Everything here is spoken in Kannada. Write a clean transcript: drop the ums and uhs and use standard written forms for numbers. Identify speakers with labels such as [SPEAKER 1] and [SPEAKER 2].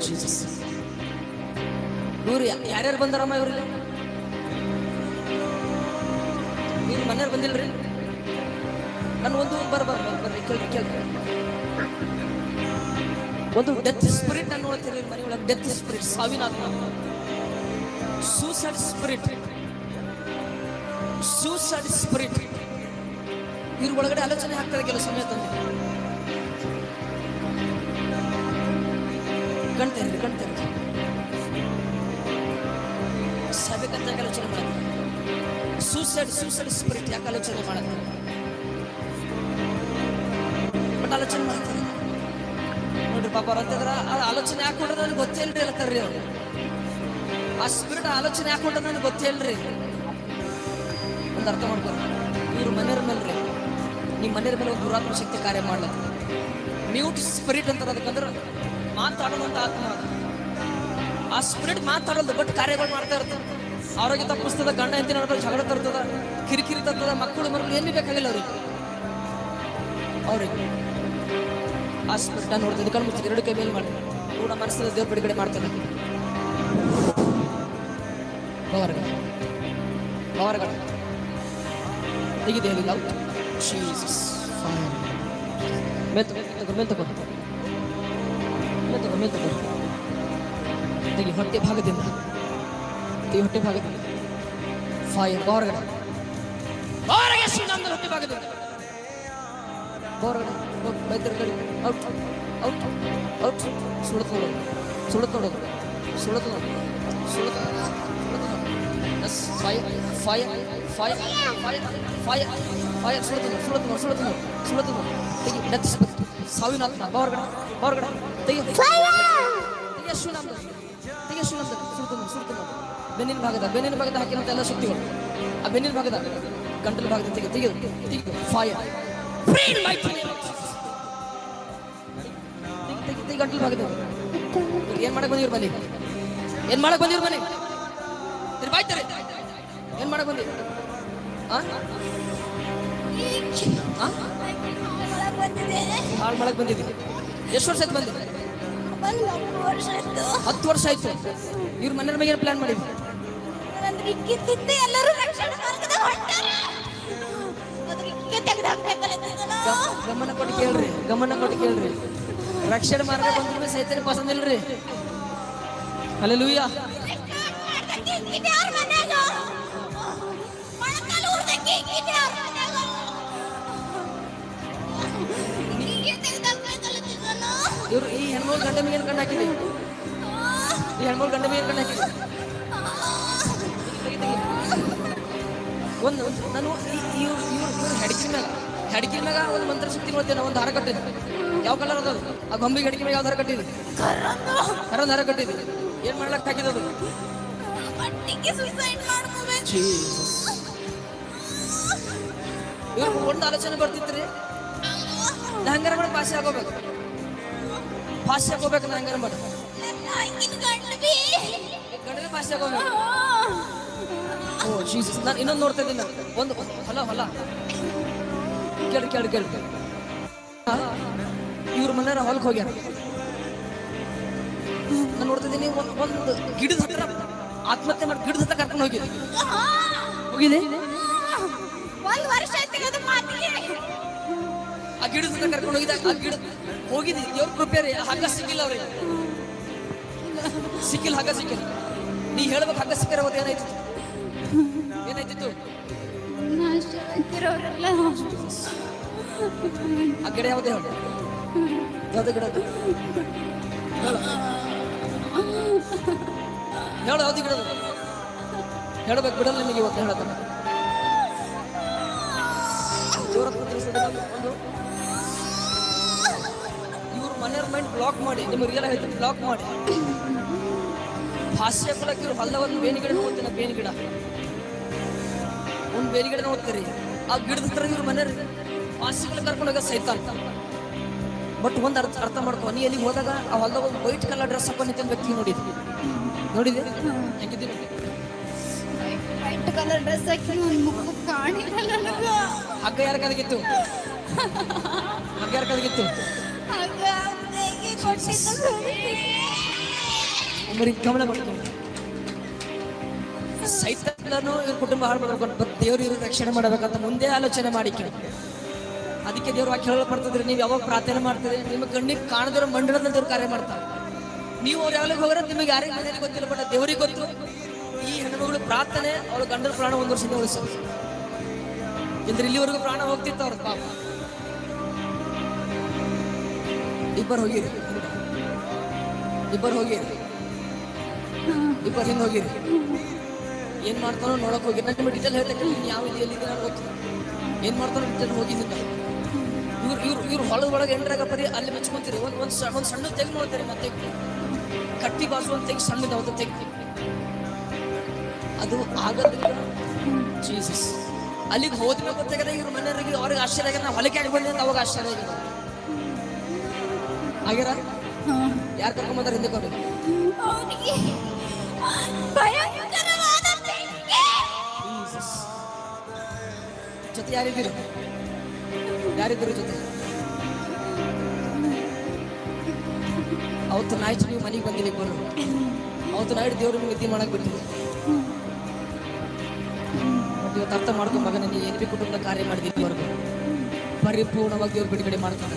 [SPEAKER 1] ಜೀಸಸ್. ಇವ್ರು ಯಾರ್ಯಾರು ಬಂದಾರಮ್ಮ? ಇವ್ರಿಗೆ ನೀವು ಮನೆಯವ್ರು ಬಂದಿಲ್ರಿ? ನಾನು ಒಂದು ಬರ್ರಿ ಕೇಳಿ ಒಂದು ಡೆತ್ ಸ್ಪಿರಿಟ್ ಅನ್ನು ನೋಡ್ತೀರಿ ಮನೆ ಒಳಗೆ. ಡೆತ್ ಸ್ಪಿರಿಟ್, ಸಾವಿನ ಆತ್ಮ, ಸೂಸೈಡ್ ಸ್ಪಿರಿಟ್, ಸೂಸೈಡ್ ಸ್ಪಿರಿಟ್ ಇವ್ರ ಒಳಗಡೆ ಆಲೋಚನೆ ಆಗ್ತದೆ ಕೆಲವು ಸಮಯ ತಂದೆ. ಕಣ್ತೇನೆ ಸಬೇಕಂತ ಆಲೋಚನೆ ಮಾಡುತ್ತೆ. ಸೂಸೈಡ್ ಸ್ಪಿರಿಟ್ ಯಾಕೆ ಆಲೋಚನೆ ಮಾಡುತ್ತೆ? ಬಟ್ ಆಲೋಚನೆ ಮಾಡ್ತಾರೆ ನೋಡ್ರಿ ಪಾಪ. ಅವ್ರು ಅಂತಂದ್ರ ಆಲೋಚನೆ ಹಾಕೊಂಡ್ರೆ ನನಗೆ ಗೊತ್ತೇ ಇಲ್ರಿ ಅಲ್ಲತ್ತಾರ್ರಿ ಅವ್ರು. ಆ ಸ್ಪಿರಿಟ್ ಆಲೋಚನೆ ಹಾಕೊಂಡ್ರೆ ನನಗೆ ಗೊತ್ತೇ ಇಲ್ರಿ. ಒಂದು ಅರ್ಥ ಮಾಡ್ಕೊಂಡು ಇವ್ರ ಮನೆಯವ್ರ ಮೇಲ್ರಿ, ನಿಮ್ಮ ಮನೆಯವ್ರ ಮೇಲೆ ಒಂದು ದುರಾತ್ಮ ಶಕ್ತಿ ಕಾರ್ಯ ಮಾಡ್ಲತ್ತ. ಮ್ಯೂಟ್ ಸ್ಪಿರಿಟ್ ಅಂತಾರೆ ಅದಕ್ಕಂದ್ರೆ ಮಾತಾಡೋದಂತ ಆತ್ಮ. ಆ ಸ್ಪಿರಿಟ್ ಮಾತಾಡೋದು ಬಟ್ ಕಾರ್ಯಗಳು ಮಾಡ್ತಾ ಇರ್ತದೆ. ಆರೋಗ್ಯ ತಪ್ಪಿಸ್ತದ, ಗಂಡ ಹೆಂಡತಿ ನಡುವೆ ಜಗಳ ತರ್ತದ, ಕಿರಿಕಿರಿ ತರ್ತದ, ಮಕ್ಕಳು ಏನು ಬೇಕಾಗಿಲ್ಲ ಅವ್ರಿಗೆ ಆ ಸ್ಪಿರಿಟ್ ನೋಡ್ತದೆ. ಕಣ್ಣು ಮುಚ್ಚಿ ಎರಡು ಕೈ ಮೇಲೆ ಮಾಡಿ ಕೂಡ ಮನಸ್ಸಲ್ಲಿ ದೇವ್ರ ಬಿಡುಗಡೆ ಮಾಡ್ತಾನೆ. ಹೊರಗಡೆ ತೆಗಿದೆ ಹೇಳಿಲ್ಲ. ತೆಗಿ ಹೊಟ್ಟೆ ಭಾಗದಿಂದ ಫೈರ್. ಹೊರಗಡೆ ಶ್ರೀನಾಮದ ಹೊಟ್ಟೆ ಭಾಗದಿಂದ ಹೊರಗಡೆ ಔಟ್ ಔಟ್ ಔಟ್. ಸುಳತ್ ನೋಡೋದು ಸಾವಿನ ಹೊರಗಡೆ ತೆಗಿ. ಬೆನ್ನಿನ ಭಾಗದ ಹಾಕಿದಂತ ಎಲ್ಲ ಶಕ್ತಿಗಳು ಆ ಬೆನ್ನಿನ ಭಾಗದ ಗಂಟಲು ಭಾಗದ ತೆಗಿ. ಫೈರ್ ಗಂಟಲು ಭಾಗದ. ಏನ್ ಮಾಡಕ್ ಬಂದಿವ್ರ ಬನ್ನಿ? ಬಾಯ್ತಾರೆ. ಏನ್ ಮಾಡಕ್ ಬಂದಿ? ಹಾಳು ಮಾಡಕ್ ಬಂದಿದ್ವಿ. ಎಷ್ಟು ವರ್ಷ ಆಯ್ತು ಬಂದಿದ್ವಿ? 10 ವರ್ಷ ಆಯ್ತು. ಇವ್ರ ಮನೆಯ ಬಗ್ಗೆ ಪ್ಲಾನ್ ಮಾಡಿದ್ವಿ. ಗಮನ ಕೊಟ್ಟು ಕೇಳ್ರಿ. ರಕ್ಷಣೆ ಮಾರ್ಗ ಬಂದ್ರೆ ಸೈತನ ಪಸಂದ್ ಇಲ್ರಿ. ಹಲ್ಲೆಲೂಯಾ. ಇವ್ರು ಈ ಹೆಣ್ಮೂರು ಗಂಟೆ ಮೇಲೆ ಕಣ್ಣು ಹಾಕಿದ್ವಿ. ಒಂದು ನಾನು ಇವ್ರ ಹೆಡ್ಕಿನ ಮ್ಯಾಗ ಒಂದು ಮಂತ್ರ ಶಕ್ತಿ ನೋಡ್ತೇನೆ. ಒಂದು ಹಾರ ಕಟ್ಟಿದ್ವಿ. ಯಾವ ಕಲರ್ ಅದ? ಆ ಗೊಂಬಿಗೆ ಹೆಡ್ಕಿ ಮ್ಯಾಗ ಯಾವ್ದು ಹಾರ ಕಟ್ಟಿದ್ವಿ? ಕರಂದ ಹಾರ ಕಟ್ಟಿದ್ವಿ. ಏನ್ ಮಾಡ್ಲಕ್ ಹಾಕಿದದು? ಇವ್ರ ಒಂದು ಆಲೋಚನೆ ಬರ್ತಿತ್ರಿ. ನಾ ಹಂಗಾರ ಮಾಡಿ ಪಾಸಿ ಹಾಕೋಬೇಕು. ನಾ ಹಂಗಾರ ಮಾಡಿ ಗಂಡನೇ ಪಾಸಿ ಹಾಕೋಬೇಕು. ಓ ಜೀಸಸ್. ನಾನು ಇನ್ನೊಂದು ನೋಡ್ತಾ ಇದ್ದೀನಿ. ಒಂದು ಹೊಲ ಕೇಳಿ ಇವ್ರ ಮನೆಯವ್ರ ಹೊಲಕ್ಕೆ ಹೋಗ್ಯಾರ. ನಾನು ನೋಡ್ತಾ ಇದ್ದೀನಿ. ಒಂದು ಗಿಡದ ಹತ್ರ ಆತ್ಮಹತ್ಯೆ ಮಾಡಿ ಗಿಡದ ಹತ್ರ ಕರ್ಕೊಂಡು ಹೋಗಿದೆ. ಆ ಗಿಡದ ಹತ್ರ ಕರ್ಕೊಂಡು ಹೋಗಿದೆ. ಆ ಗಿಡ ಹೋಗಿದ್ದಿ. ದೇವ್ರ ಕೃಪೆ ರೀ. ಹಗ್ಗ ಸಿಕ್ಕಿಲ್ಲ ಅವ್ರಿಗೆ. ಹಗ್ಗ ಸಿಕ್ಕಿಲ್ಲ. ನೀ ಹೇಳ್ಬೇಕು ಹಗ್ಗ ಸಿಕ್ಕರ ಹೋದ ಏನಾಯ್ತಿತ್ತು? ಆ ಗಿಡ ಯಾವ್ದು ಗಿಡ? ಹೇಳು ಯಾವ್ದು ಗಿಡ? ಹೇಳ್ಬೇಕು. ಬಿಡಲ್ಲ ನಿಮಗೆ ಇವತ್ತು ಹೇಳತ್ತಾನ. ಇವ್ರ ಮನೆಯವ್ರ ಮೈಂಡ್ ಬ್ಲಾಕ್ ಮಾಡಿ, ನಿಮ್ಗೆ ರಿಯಲ್ ಆಗಿ ಬ್ಲಾಕ್ ಮಾಡಿ ಭಾಷ್ಯ ಕೊಡಕ್ಕೆ ಇವ್ರು ಹೊಲ ಒಂದು ಬೇನಿ ಗಿಡ ನೋಡ್ತೀನಿ. ಒಂದು ಬೇನಿ ಗಿಡ ನೋಡ್ತೀರಿ. ಆ ಗಿಡದ ಹತ್ರ ಇವ್ರ ಮನೆಯವ್ರು ಭಾಷ್ಯಗಳು ಕರ್ಕೊಂಡು ಹೋಗ ಸೈತಾನ್. ಬಟ್ ಒಂದು ಅರ್ಥ ಮಾಡ್ಕೊ. ನೀ ಎಲ್ಲಿಗೆ ಹೋದಾಗ ಆ ಹೊಲದಾಗ ಒಂದು ವೈಟ್ ಕಲರ್ ಡ್ರೆಸ್ ಹಾಕೊಂಡು ನಿಂತ ವ್ಯಕ್ತಿ ನೋಡಿದೆ ಹೆಂಗಿದ್ದೀನಿ?
[SPEAKER 2] ವೈಟ್ ಕಲರ್ ಡ್ರೆಸ್ ಹಾಕಿ
[SPEAKER 1] ಹಗ್ಗ ಯಾರ ಕದಗಿತ್ತು? ಇವರಿಗೆ ಗಮನ ಮಾಡ್ಕೊಂಡು ಸೈತಾನನು ಇವ್ರ ಕುಟುಂಬ ಹಾಳು ಮಾಡ್ಬೇಕು, ದೇವ್ರು ಇವ್ರಿಗೆ ರಕ್ಷಣೆ ಮಾಡಬೇಕಂತ ಮುಂದೆ ಆಲೋಚನೆ ಮಾಡಿಕೆ. ಅದಕ್ಕೆ ದೇವ್ರು ವಾಕ್ಯ ಹೇಳಲ್ಪಡ್ತಿದ್ರೆ ನೀವು ಯಾವಾಗ ಪ್ರಾರ್ಥನೆ ಮಾಡ್ತೀರಿ, ನಿಮ್ಮ ಕಣ್ಣಿಗೆ ಕಾಣದಿರೋ ಮಂಡಳದಲ್ಲಿ ದೇವ್ರು ಕಾರ್ಯ ಮಾಡ್ತಾರೆ. ನೀವು ಅವ್ರು ಯಾವಾಗ ಹೋಗೋರ ನಿಮಗೆ ಯಾರಿಗೆ ಮನೆಯಲ್ಲಿ ಗೊತ್ತಿಲ್ಲ, ಬಟ್ ದೇವ್ರಿಗೆ ಗೊತ್ತು. ಈ ಹೆಣ್ಣುಮಗಳು ಪ್ರಾರ್ಥನೆ ಅವಳ ಗಂಡನ ಪ್ರಾಣ 1 ವರ್ಷದಿಂದ ಉಳಿಸೋದು. ಇಲ್ದ್ರೆ ಇಲ್ಲಿವರೆಗೂ ಪ್ರಾಣ ಹೋಗ್ತಿತ್ತು ಅವ್ರ ಪಾಪ. ಇಬ್ಬರು ಹೋಗಿರಿ, ಇಬ್ಬರು ಹಿಂದೆ ಹೋಗಿರಿ. ಏನ್ ಮಾಡ್ತಾನೋ ನೋಡಕ್ ಹೋಗಿ. ನಾನು ನಿಮಗೆ ಡೀಟೇಲ್ ಹೇಳ್ತೇನೆ, ನೀನು ಯಾವ ಎಲ್ಲಿದ್ದೀನಿ ನಾನು ಗೊತ್ತಿಲ್ಲ. ಏನ್ ಮಾಡ್ತಾನೋ ಡೀಟೇಲ್ ಹೋಗಿದ್ದಿಲ್ಲ. ಇವ್ರು ಹೊಳಗೆ ಎಂಟ್ರಾಗ ಬರೀ ಅಲ್ಲಿ ಮೆಚ್ಕೊಂತೀರಿ. ಒಂದು ಸಣ್ಣ ತೆಗ್ ನೋಡ್ತೀರಿ, ಮತ್ತೆ ಕಟ್ಟಿ ಬಾಸು ಒಂದು ತೆಗ್ ಸಣ್ಣದ ಒಂದು ತೆಗ್, ಅದು ಆಗೋದಿಲ್ಲ. ಜೀಸಸ್ ಅಲ್ಲಿಗೆ ಹೋದ್ಮೇಲೆ ಗೊತ್ತಾಗದ ಇವ್ರ ಮನೆಯವರಿಗೆ ಅವ್ರಿಗೆ ಆಶ್ಚರ್ಯ ಆಗ. ನಾವು ಹೊಲಿಕೆ ಆಗಿ ಬಂದೆ ಅಂತ ಅವಾಗ ಆಶ್ಚರ್ಯ ಆಗಿದೆ. ಆಗ್ಯಾರ ಯಾರು ಕರ್ಕೊಂಬಂದಾರ ಹಿಂದೆ ಕೊಂಡು? ಜೊತೆ ಯಾರಿದ್ದೀರಿ ಜೊತೆ? ಅವತ್ತು ನಾಯ್ತು ನೀವು ಮನೆಗೆ ಬಂದಿಲ್ಲ ಇಬ್ಬರು. ಅವತ್ತು ನಾಯ್ತು ದೇವ್ರು ನಿಮ್ಗೆ ನಿದ್ದೆ ಮಾಡಕ್ ಬಿಟ್ಟಿದ್ರು. ಬಟ್ ಇವತ್ತು ಅರ್ಥ ಮಾಡ್ಕೊ ಮಗನ, ನೀ ಏನ್ ಬಿ ಕುಟುಂಬದ ಕಾರ್ಯ ಮಾಡಿದ್ದೀನಿ ಇದುವರೆಗೂ ಪರಿಪೂರ್ಣವಾಗಿ ದೇವ್ರು ಬಿಡುಗಡೆ ಮಾಡ್ತಾರೆ.